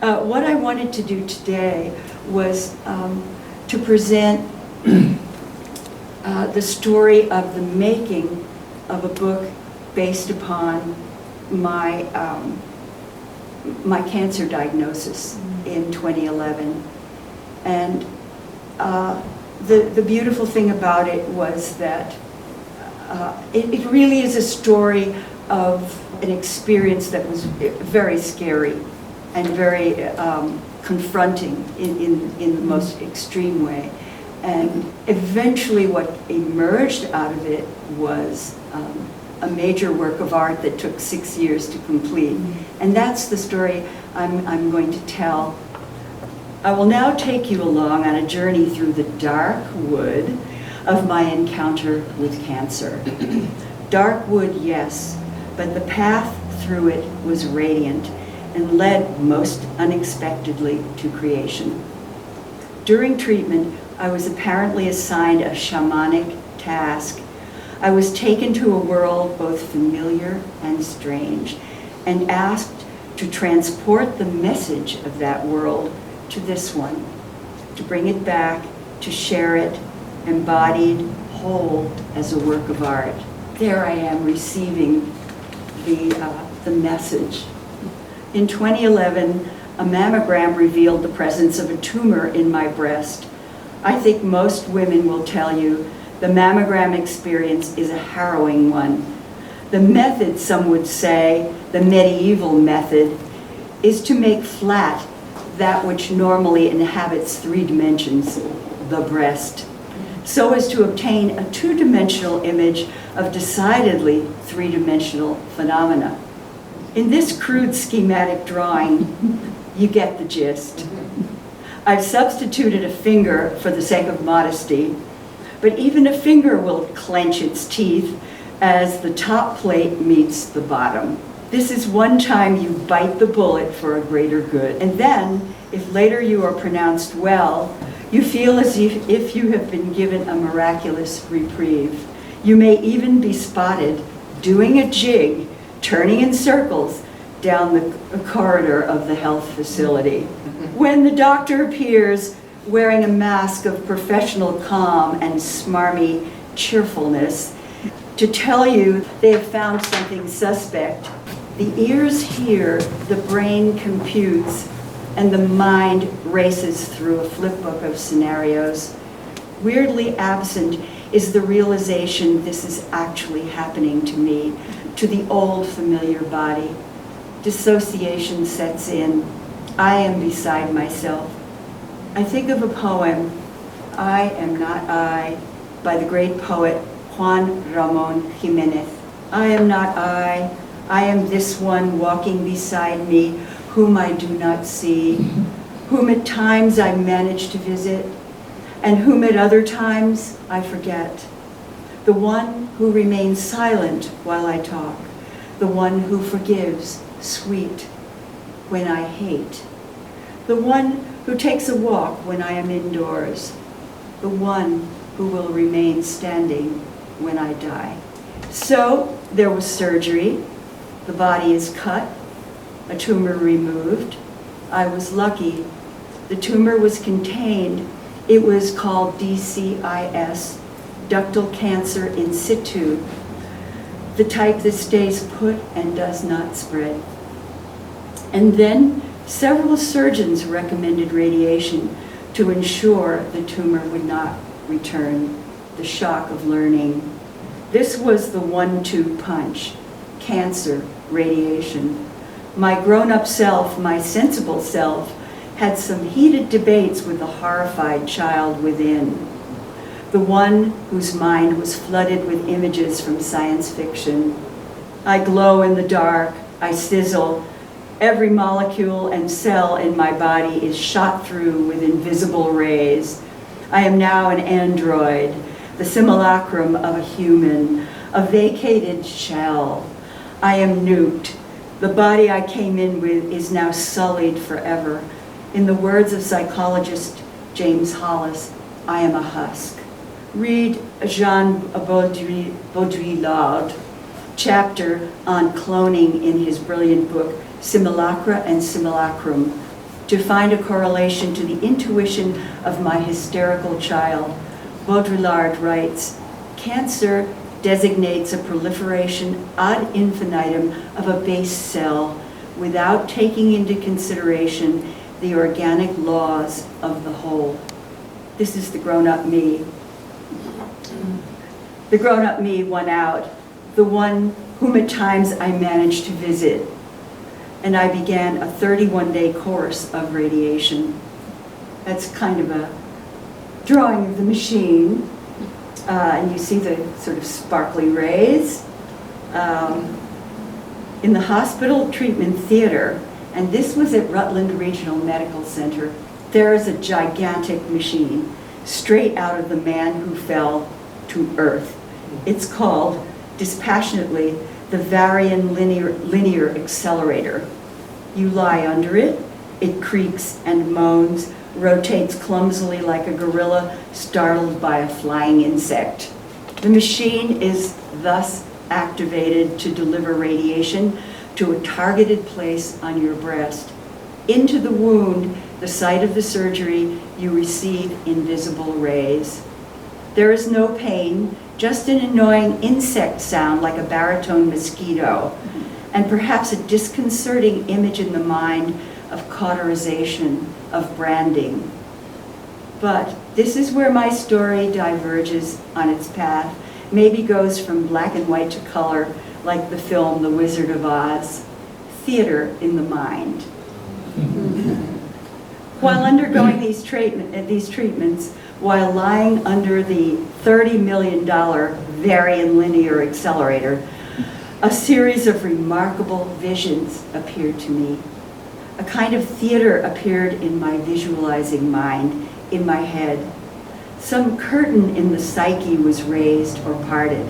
What I wanted to do today was to present the story of the making of a book based upon my my cancer diagnosis in 2011. And the beautiful thing about it was that it really is a story of an experience that was very scary and very confronting in the most extreme way. And eventually what emerged out of it was a major work of art that took 6 years to complete. And that's the story I'm going to tell. I will now take you along on a journey through the dark wood of my encounter with cancer. Dark wood, yes, but the path through it was radiant and led most unexpectedly to creation. During treatment, I was apparently assigned a shamanic task. I was taken to a world both familiar and strange and asked to transport the message of that world to this one, to bring it back, to share it, embodied, whole, as a work of art. There I am receiving the message. In 2011, a mammogram revealed the presence of a tumor in my breast. I think most women will tell you the mammogram experience is a harrowing one. The method, some would say, the medieval method, is to make flat that which normally inhabits 3 dimensions, the breast, so as to obtain a 2-dimensional image of decidedly 3-dimensional phenomena. In this crude schematic drawing, you get the gist. I've substituted a finger for the sake of modesty, but even a finger will clench its teeth as the top plate meets the bottom. This is one time you bite the bullet for a greater good. And then, if later you are pronounced well, you feel as if you have been given a miraculous reprieve. You may even be spotted doing a jig, turning in circles down the corridor of the health facility. When the doctor appears wearing a mask of professional calm and smarmy cheerfulness to tell you they have found something suspect, the ears hear, the brain computes, and the mind races through a flipbook of scenarios. Weirdly absent is the realization this is actually happening to me, to the old familiar body. Dissociation sets in. I am beside myself. I think of a poem, I Am Not I, by the great poet Juan Ramon Jimenez. I am not I am this one walking beside me, whom I do not see, whom at times I manage to visit, and whom at other times I forget. The one who remains silent while I talk, the one who forgives, sweet, when I hate, the one who takes a walk when I am indoors, the one who will remain standing when I die. So there was surgery, the body is cut, a tumor removed. I was lucky. The tumor was contained. It was called DCIS, ductal cancer in situ, the type that stays put and does not spread. And then several surgeons recommended radiation to ensure the tumor would not return. The shock of learning. This was the 1-2 punch. Cancer, radiation. My grown-up self, my sensible self, had some heated debates with the horrified child within. The one whose mind was flooded with images from science fiction. I glow in the dark, I sizzle. Every molecule and cell in my body is shot through with invisible rays. I am now an android, the simulacrum of a human, a vacated shell. I am nuked. The body I came in with is now sullied forever. In the words of psychologist James Hollis, I am a husk. Read Jean Baudrillard's chapter on cloning in his brilliant book, Simulacra and Simulacrum, to find a correlation to the intuition of my hysterical child. Baudrillard writes, "Cancer designates a proliferation ad infinitum of a base cell without taking into consideration the organic laws of the whole." This is the grown-up me. The grown-up me won out, the one whom at times I managed to visit. And I began a 31-day course of radiation. That's kind of a drawing of the machine. And you see the sort of sparkly rays. In the hospital treatment theater, and this was at Rutland Regional Medical Center, there is a gigantic machine straight out of The Man Who Fell to Earth. It's called, dispassionately, the Varian Linear Accelerator. You lie under it, it creaks and moans, rotates clumsily like a gorilla startled by a flying insect. The machine is thus activated to deliver radiation to a targeted place on your breast. Into the wound, the site of the surgery, you receive invisible rays. There is no pain, just an annoying insect sound like a baritone mosquito, and perhaps a disconcerting image in the mind of cauterization, of branding. But this is where my story diverges on its path, maybe goes from black and white to color, like the film The Wizard of Oz. Theater in the mind. While undergoing these treatments, while lying under the $30 million Varian Linear Accelerator, a series of remarkable visions appeared to me. A kind of theater appeared in my visualizing mind, in my head. Some curtain in the psyche was raised or parted.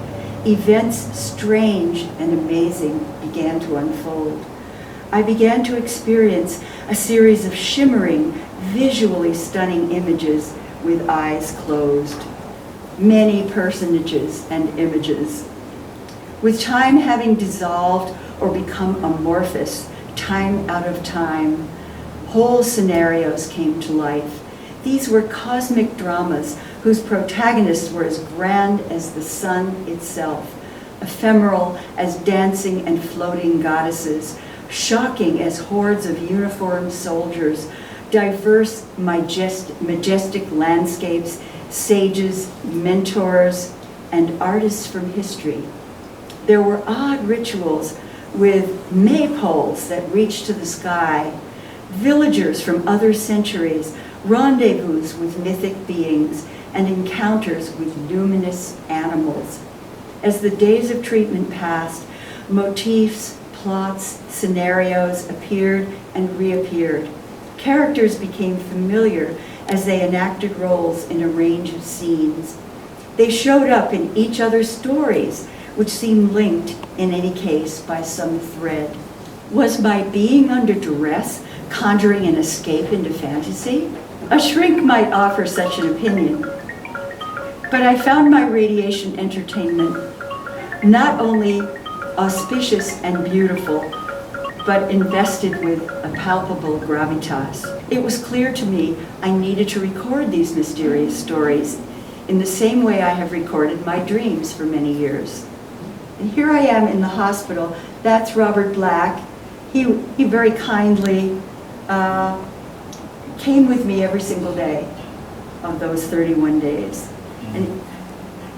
Events strange and amazing began to unfold. I began to experience a series of shimmering, visually stunning images with eyes closed. Many personages and images. With time having dissolved or become amorphous, time out of time, whole scenarios came to life. These were cosmic dramas whose protagonists were as grand as the sun itself, ephemeral as dancing and floating goddesses, shocking as hordes of uniformed soldiers, diverse, majestic landscapes, sages, mentors, and artists from history. There were odd rituals with maypoles that reached to the sky, villagers from other centuries, rendezvous with mythic beings, and encounters with luminous animals. As the days of treatment passed, motifs, plots, scenarios appeared and reappeared. Characters became familiar as they enacted roles in a range of scenes. They showed up in each other's stories, which seemed linked, in any case, by some thread. Was my being under duress conjuring an escape into fantasy? A shrink might offer such an opinion. But I found my radiation entertainment not only auspicious and beautiful, but invested with a palpable gravitas. It was clear to me I needed to record these mysterious stories in the same way I have recorded my dreams for many years. And here I am in the hospital. That's Robert Black. He very kindly came with me every single day of those 31 days. And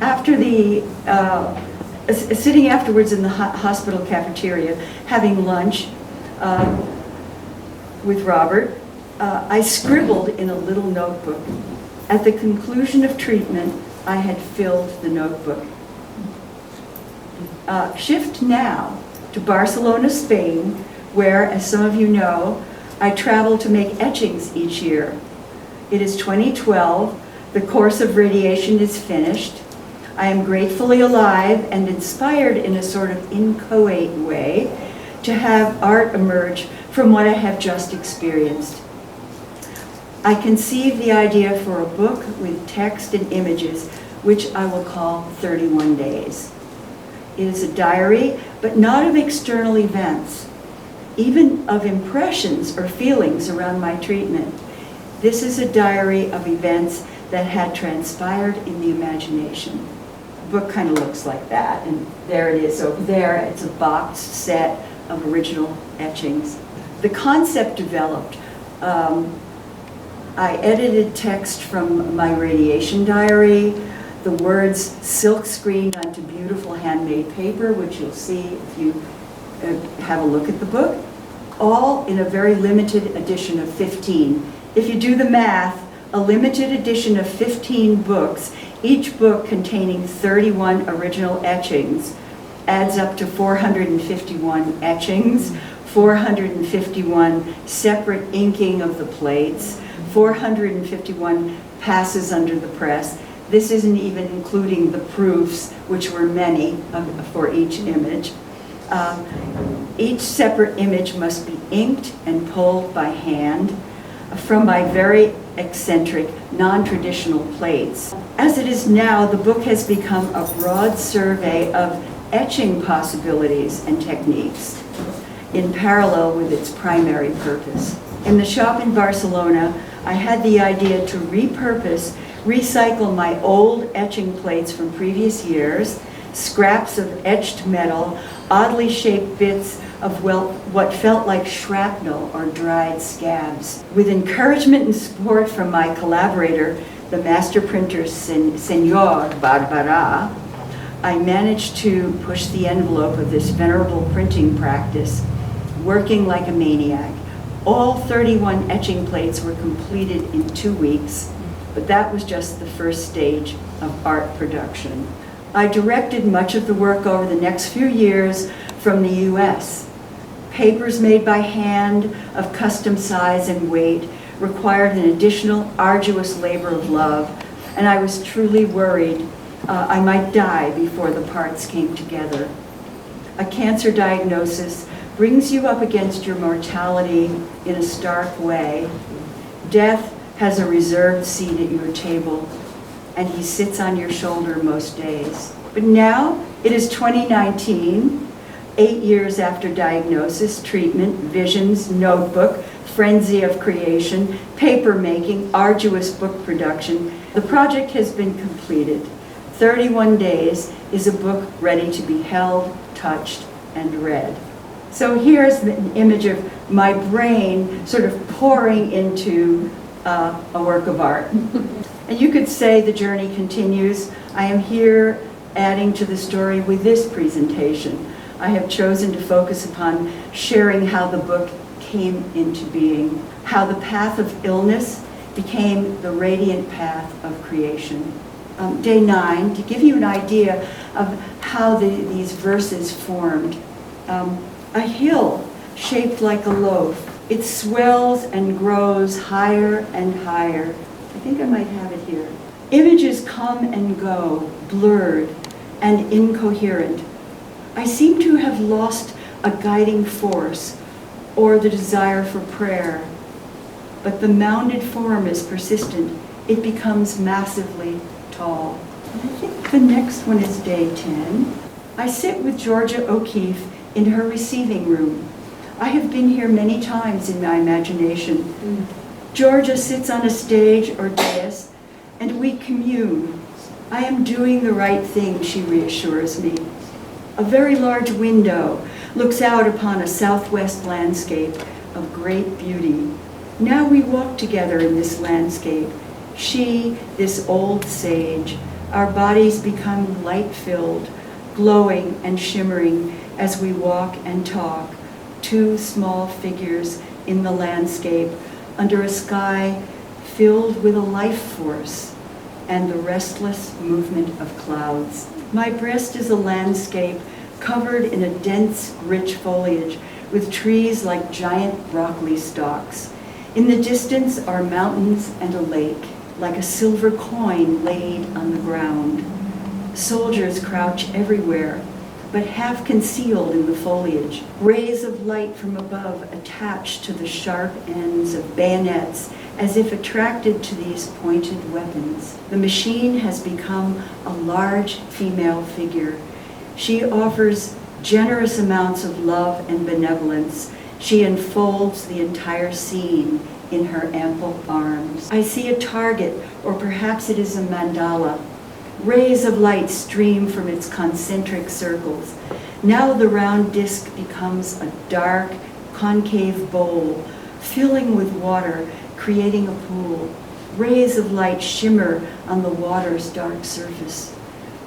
after sitting afterwards in the hospital cafeteria, having lunch with Robert, I scribbled in a little notebook. At the conclusion of treatment, I had filled the notebook. Shift now to Barcelona, Spain, where, as some of you know, I travel to make etchings each year. It is 2012. The course of radiation is finished. I am gratefully alive and inspired in a sort of inchoate way to have art emerge from what I have just experienced. I conceived the idea for a book with text and images, which I will call 31 Days. It is a diary, but not of external events. even of impressions or feelings around my treatment. This is a diary of events that had transpired in the imagination. The book kind of looks like that, and there it is over there. It's a boxed set of original etchings. The concept developed. I edited text from my radiation diary, the words silk screened onto beautiful handmade paper, which you'll see if you have a look at the book, all in a very limited edition of 15. If you do the math, a limited edition of 15 books, each book containing 31 original etchings, adds up to 451 etchings, 451 separate inking of the plates, 451 passes under the press. This isn't even including the proofs, which were many for each image. Each separate image must be inked and pulled by hand from my very eccentric, non-traditional plates. As it is now, the book has become a broad survey of etching possibilities and techniques in parallel with its primary purpose. In the shop in Barcelona, I had the idea to recycle my old etching plates from previous years, scraps of etched metal, oddly shaped bits of what felt like shrapnel or dried scabs. With encouragement and support from my collaborator, the master printer Senor Barbara, I managed to push the envelope of this venerable printing practice, working like a maniac. All 31 etching plates were completed in 2 weeks, but that was just the first stage of art production. I directed much of the work over the next few years from the US. Papers made by hand of custom size and weight required an additional arduous labor of love, and I was truly worried I might die before the parts came together. A cancer diagnosis brings you up against your mortality in a stark way. Death has a reserved seat at your table, and he sits on your shoulder most days. But now it is 2019, 8 years after diagnosis, treatment, visions, notebook, frenzy of creation, paper making, arduous book production. The project has been completed. 31 days is a book ready to be held, touched, and read. So here's an image of my brain sort of pouring into a work of art. And you could say the journey continues. I am here adding to the story with this presentation. I have chosen to focus upon sharing how the book came into being, how the path of illness became the radiant path of creation. Day 9, to give you an idea of how these verses formed. A hill shaped like a loaf. It swells and grows higher and higher. I think I might have it here. Images come and go, blurred and incoherent. I seem to have lost a guiding force or the desire for prayer. But the mounded form is persistent. It becomes massively tall. And I think the next one is day 10. I sit with Georgia O'Keeffe in her receiving room. I have been here many times in my imagination. Georgia sits on a stage or dais, and we commune. I am doing the right thing, she reassures me. A very large window looks out upon a southwest landscape of great beauty. Now we walk together in this landscape. She, this old sage, our bodies become light-filled, glowing and shimmering as we walk and talk, two small figures in the landscape under a sky filled with a life force and the restless movement of clouds. My breast is a landscape covered in a dense, rich foliage with trees like giant broccoli stalks. In the distance are mountains and a lake, like a silver coin laid on the ground. Soldiers crouch everywhere, but half concealed in the foliage. Rays of light from above attached to the sharp ends of bayonets as if attracted to these pointed weapons. The machine has become a large female figure. She offers generous amounts of love and benevolence She enfolds the entire scene in her ample arms. I see a target, or perhaps it is a mandala. Rays of light stream from its concentric circles. Now the round disc becomes a dark, concave bowl, filling with water, creating a pool. Rays of light shimmer on the water's dark surface.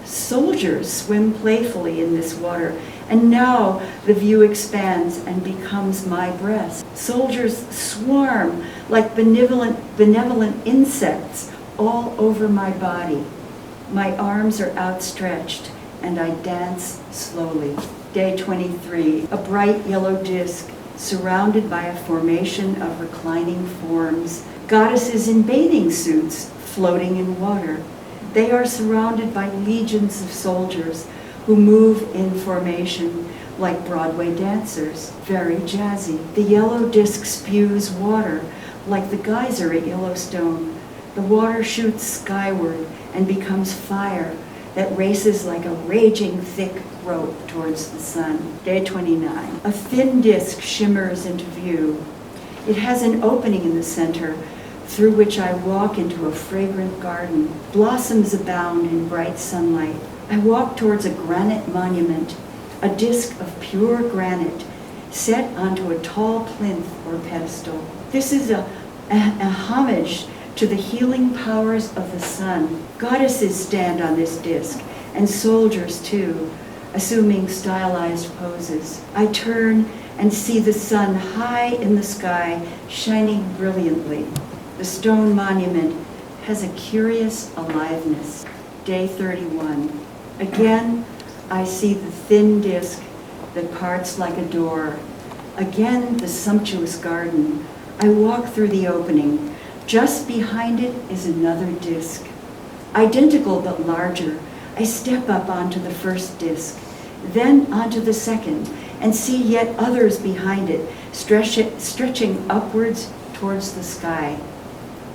Soldiers swim playfully in this water, and now the view expands and becomes my breast. Soldiers swarm like benevolent insects all over my body. My arms are outstretched, and I dance slowly. Day 23, a bright yellow disc surrounded by a formation of reclining forms, goddesses in bathing suits floating in water. They are surrounded by legions of soldiers who move in formation like Broadway dancers, very jazzy. The yellow disc spews water like the geyser at Yellowstone. The water shoots skyward and becomes fire that races like a raging thick rope towards the sun. Day 29. A thin disc shimmers into view. It has an opening in the center through which I walk into a fragrant garden. Blossoms abound in bright sunlight. I walk towards a granite monument, a disc of pure granite set onto a tall plinth or pedestal. This is a homage to the healing powers of the sun. Goddesses stand on this disc, and soldiers too, assuming stylized poses. I turn and see the sun high in the sky, shining brilliantly. The stone monument has a curious aliveness. Day 31. Again, I see the thin disc that parts like a door. Again, the sumptuous garden. I walk through the opening. Just behind it is another disc. Identical but larger, I step up onto the first disc, then onto the second, and see yet others behind it, stretching upwards towards the sky.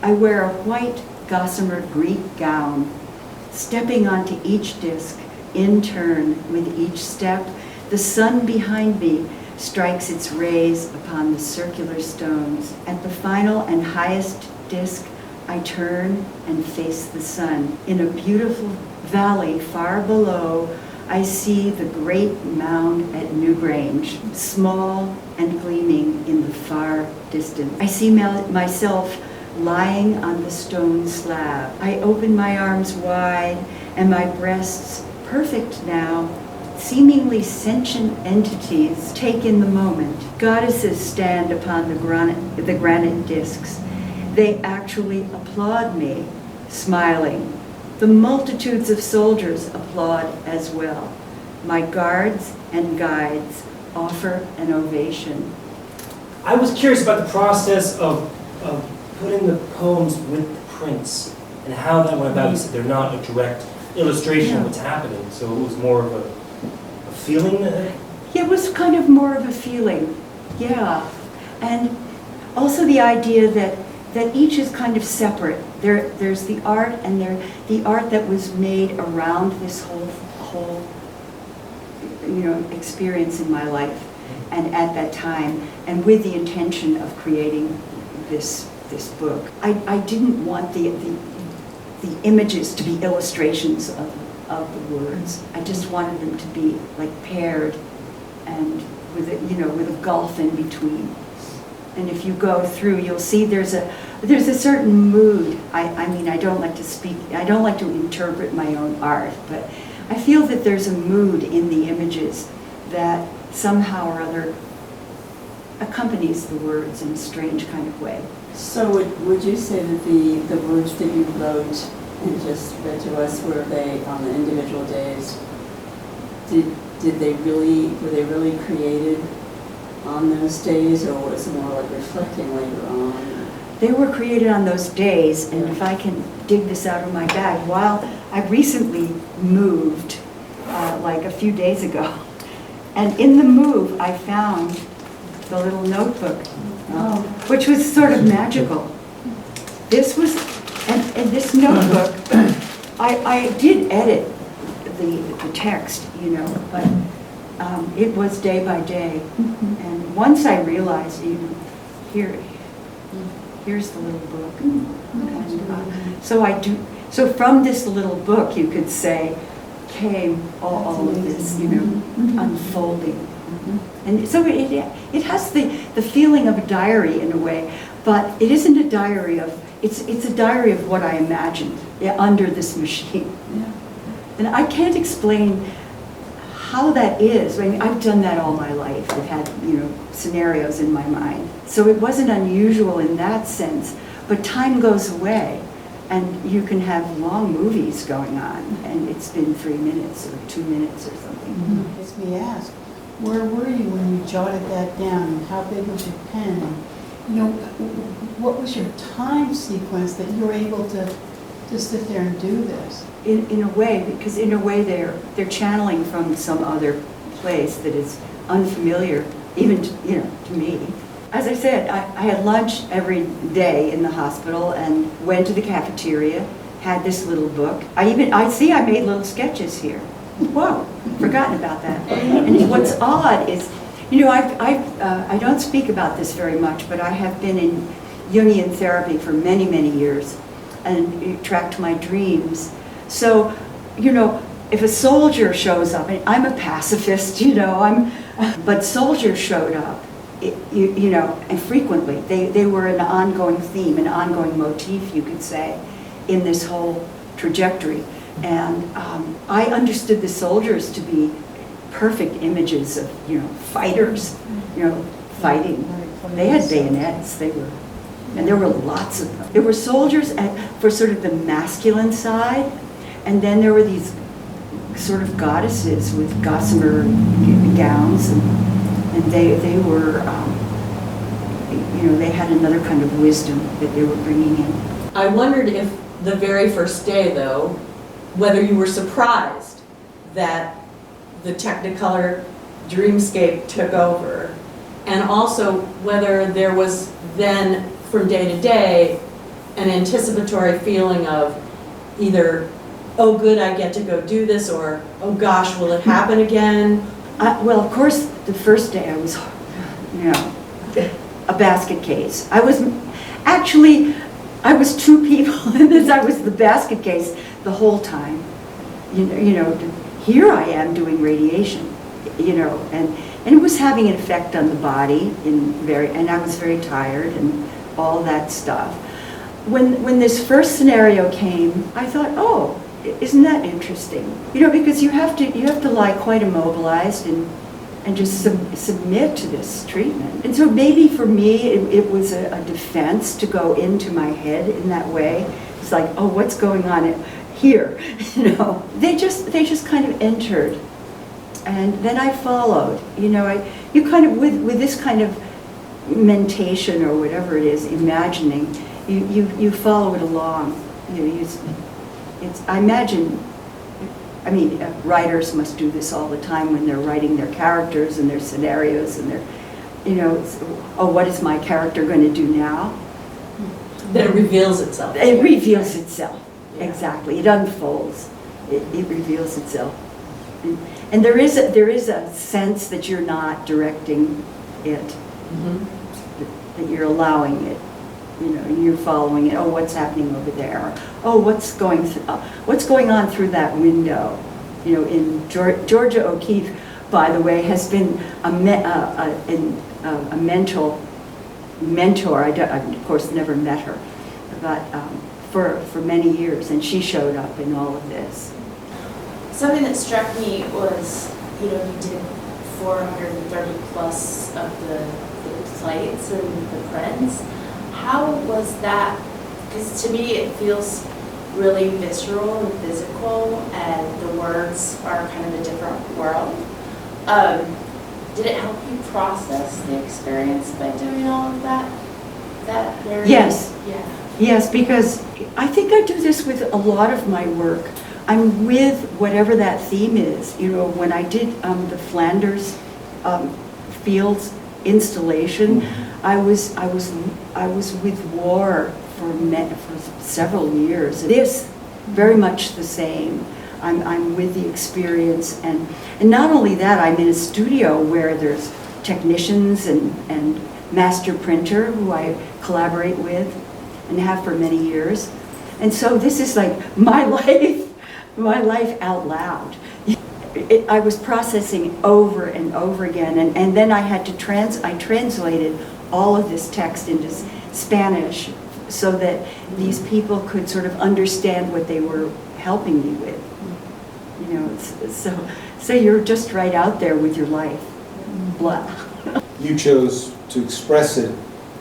I wear a white gossamer Greek gown, stepping onto each disc in turn. With each step, the sun behind me strikes its rays upon the circular stones. At the final and highest disc, I turn and face the sun. In a beautiful valley far below, I see the great mound at Newgrange, small and gleaming in the far distance. I see myself lying on the stone slab. I open my arms wide, and my breasts, perfect now, seemingly sentient entities, take in the moment. Goddesses stand upon the granite discs. They actually applaud me, smiling. The multitudes of soldiers applaud as well. My guards and guides offer an ovation. I was curious about the process of putting the poems with the prints and how that went about. You said they're not a direct illustration of what's happening, so it was more of a feeling? Yeah, it was kind of more of a feeling, yeah. And also the idea that each is kind of separate. There's the art, and the art that was made around this whole experience in my life and at that time, and with the intention of creating this book. I didn't want the images to be illustrations of the words. I just wanted them to be like paired and with a gulf in between. And if you go through, you'll see there's a certain mood. I mean, I don't like to interpret my own art, but I feel that there's a mood in the images that somehow or other accompanies the words in a strange kind of way. So would you say that the words that you wrote and just read to us, were they on the individual days, were they really created on those days, or was it more like reflecting later on? They were created on those days, and if I can dig this out of my bag, while I recently moved, like a few days ago, and in the move I found the little notebook, which was sort of magical. This was, and this notebook, I did edit the text, but it was day by day, and once I realized, here's the little book. And, so from this little book, you could say, came all of this, unfolding. And so it has the feeling of a diary in a way, but it isn't a diary of, it's a diary of what I imagined under this machine. Yeah. And I can't explain how that is. I mean, I've done that all my life. I've had, scenarios in my mind. So it wasn't unusual in that sense, but time goes away. And you can have long movies going on, and it's been 3 minutes or 2 minutes or something. Makes me ask, where were you when you jotted that down, and how big was your pen? And, what was your time sequence that you were able to sit there and do this? In a way, because in a way they're channeling from some other place that is unfamiliar, even to me. As I said, I had lunch every day in the hospital and went to the cafeteria, had this little book. I made little sketches here. Whoa, forgotten about that. And what's odd is, I don't speak about this very much, but I have been in Jungian therapy for many, many years, and it tracked my dreams. So, if a soldier shows up, and I'm a pacifist, but soldiers showed up, and frequently. They were an ongoing theme, an ongoing motif, you could say, in this whole trajectory. And I understood the soldiers to be perfect images of, fighters, fighting. They had bayonets, and there were lots of them. There were soldiers for sort of the masculine side, and then there were these sort of goddesses with gossamer gowns, and they were, they had another kind of wisdom that they were bringing in. I wondered if the very first day, though, whether you were surprised that the Technicolor dreamscape took over, and also whether there was then, from day to day, an anticipatory feeling of either, oh good, I get to go do this, or oh gosh, will it happen again? Well, of course, the first day I was, a basket case. I was two people in this. I was the basket case the whole time. Here I am doing radiation, and it was having an effect on the body and I was very tired and all that stuff. When this first scenario came, I thought, oh, isn't that interesting? Because you have to lie quite immobilized and just submit to this treatment. And so maybe for me, it was a defense to go into my head in that way. It's like, oh, what's going on here? They just kind of entered, and then I followed. You kind of with this kind of mentation or whatever it is, imagining, you follow it along. I imagine. Writers must do this all the time when they're writing their characters and their scenarios and their, what is my character going to do now? That it reveals itself. It reveals itself, Yeah. exactly. It unfolds. It reveals itself. And there is a sense that you're not directing it, that you're allowing it. You're following it. Oh, what's happening over there? Oh, what's going on through that window? In Georgia O'Keeffe, by the way, has been a mentor. I of course never met her, but for many years, and she showed up in all of this. Something that struck me was, you did 430 plus of the plates and the prints. How was that? Because to me it feels really visceral and physical, and the words are kind of a different world. Did it help you process the experience by doing all of that? Yes. Yeah. Yes, because I think I do this with a lot of my work. I'm with whatever that theme is. When I did the Flanders Fields installation, I was with war for several years. This, very much the same. I'm with the experience, and not only that, I'm in a studio where there's technicians and master printer who I collaborate with and have for many years. And so this is like my life out loud. I was processing over and over again, and then I had to I translated all of this text into Spanish so that these people could sort of understand what they were helping me with. You know, so you're just right out there with your life. Blah. You chose to express it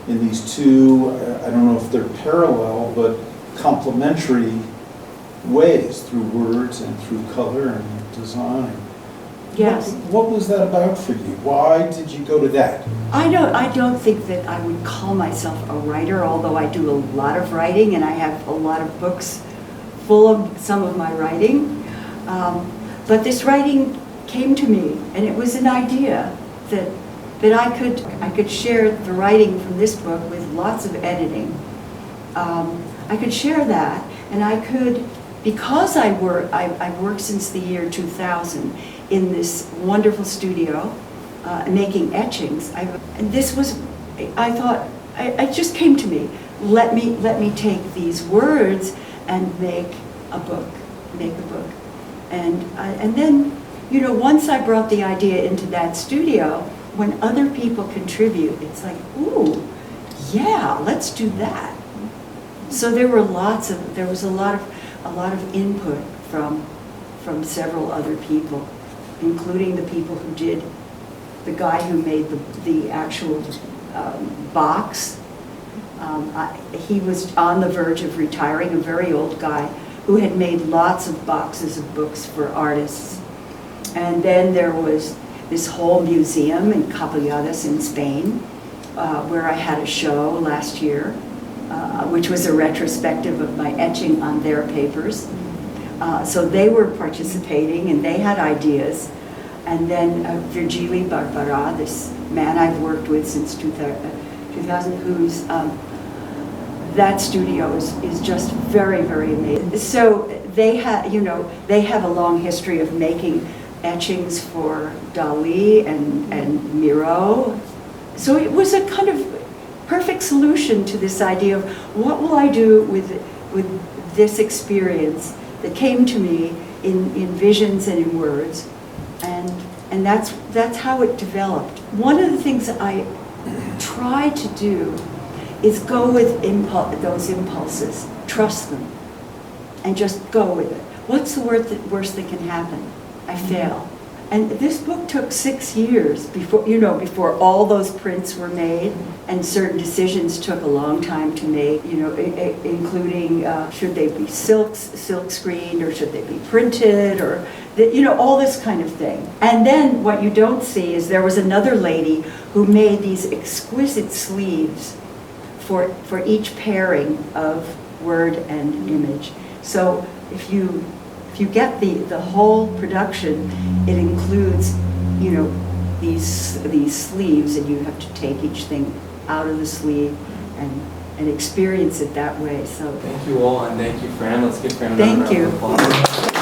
in these two, I don't know if they're parallel, but complementary ways, through words and through color and design. Yes. What was that about for you? Why did you go to that? I don't think that I would call myself a writer, although I do a lot of writing and I have a lot of books full of some of my writing. But this writing came to me, and it was an idea that I could share the writing from this book with lots of editing. I could share that, and I could, because I've worked since the year 2000 in this wonderful studio, making etchings. And this was, I thought, it just came to me. Let me take these words and make a book. And then, you know, once I brought the idea into that studio, when other people contribute, it's like, ooh, yeah, let's do that. So there was a lot of input from several other people, including the people who did, the guy who made the actual box. He was on the verge of retiring, a very old guy who had made lots of boxes of books for artists. And then there was this whole museum in Capelladas in Spain, where I had a show last year, which was a retrospective of my etching on their papers. So they were participating and they had ideas. And then Virgili Barbara, this man I've worked with since 2000, who's, that studio is just very, very amazing. So they have a long history of making etchings for Dali and Miro. So it was a kind of perfect solution to this idea of what will I do with this experience that came to me in visions and in words, and that's how it developed. One of the things I try to do is go with those impulses, trust them, and just go with it. What's the worst that can happen? I fail. And this book took 6 years before all those prints were made, and certain decisions took a long time to make, including should they be silk screened or should they be printed, or all this kind of thing. And then what you don't see is there was another lady who made these exquisite sleeves for each pairing of word and image. So if you get the whole production, it includes, these sleeves, and you have to take each thing out of the sleeve and experience it that way. So thank you all, and thank you, Fran. Let's give Fran a thank round you. of applause.